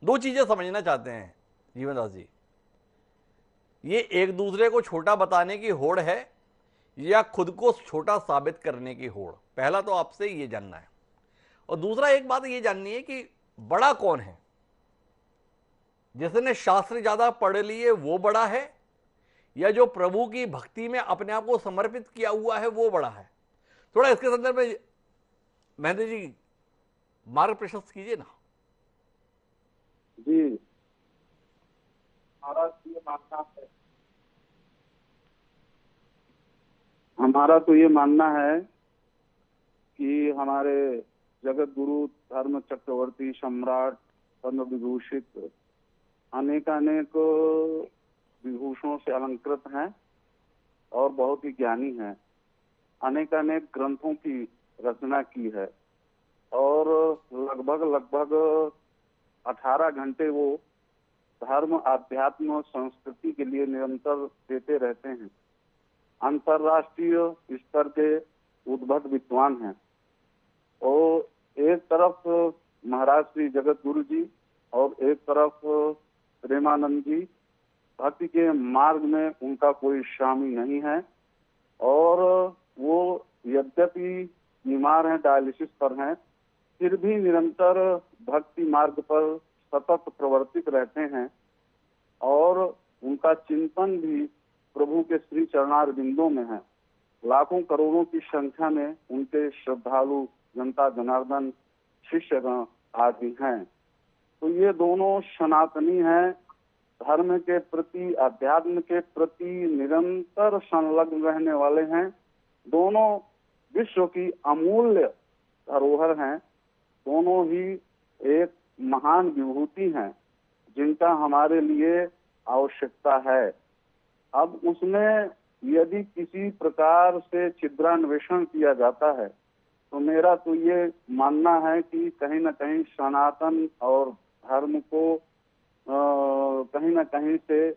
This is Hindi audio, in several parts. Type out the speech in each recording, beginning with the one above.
दो चीजें समझना चाहते हैं जीवनदास जी, ये एक दूसरे को छोटा बताने की होड़ है या खुद को छोटा साबित करने की होड़? पहला तो आपसे ये जानना है। और दूसरा एक बात ये जाननी है कि बड़ा कौन है? जिसने शास्त्र ज्यादा पढ़ लिए वो बड़ा है, या जो प्रभु की भक्ति में अपने आप को समर्पित किया हुआ है वो बड़ा है? थोड़ा इसके संदर्भ में महेंद्र जी मार्ग प्रशस्त कीजिए ना। जी, हमारा तो ये मानना है हमारा तो ये मानना है कि हमारे जगत गुरु धर्म चक्रवर्ती सम्राट पद्म विभूषित अनेकानेक विभूषणों से अलंकृत हैं और बहुत ही ज्ञानी हैं। अनेकानेक ग्रंथों की रचना की है और लगभग लगभग 18 घंटे वो धर्म अध्यात्म संस्कृति के लिए निरंतर देते रहते हैं। अंतर्राष्ट्रीय स्तर के उद्भट विद्वान हैं। और एक तरफ महाराज श्री जगत गुरु जी और एक तरफ प्रेमानंद जी, भक्ति के मार्ग में उनका कोई शामी नहीं है। और वो यद्यपि बीमार हैं, डायलिसिस पर हैं, फिर भी निरंतर भक्ति मार्ग पर सतत प्रवर्तित रहते हैं। और उनका चिंतन भी प्रभु के श्री चरणार बिंदों में है। लाखों करोड़ों की संख्या में उनके श्रद्धालु जनता जनार्दन शिष्यगण आदि हैं। तो ये दोनों सनातनी हैं, धर्म के प्रति अध्यात्म के प्रति निरंतर संलग्न रहने वाले हैं। दोनों विश्व की अमूल्य धरोहर हैं। दोनों ही एक महान विभूति हैं जिनका हमारे लिए आवश्यकता है। अब उसमें यदि किसी प्रकार से छिद्रान्वेषण किया जाता है तो मेरा तो ये मानना है कि कहीं न कहीं सनातन और धर्म को कहीं न कहीं से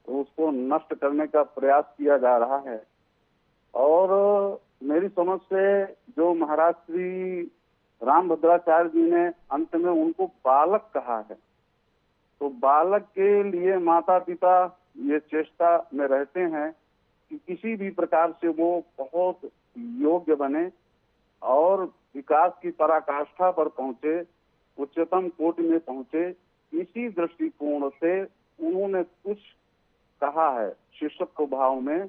उसको नष्ट करने का प्रयास किया जा रहा है। और मेरी समझ से जो महाराज श्री रामभद्राचार्य जी ने अंत में उनको बालक कहा है, तो बालक के लिए माता पिता ये चेष्टा में रहते हैं कि किसी भी प्रकार से वो बहुत योग्य बने और विकास की पराकाष्ठा पर पहुंचे, उच्चतम कोटि में पहुंचे। इसी दृष्टिकोण से उन्होंने कुछ कहा है शिष्यत्व भाव में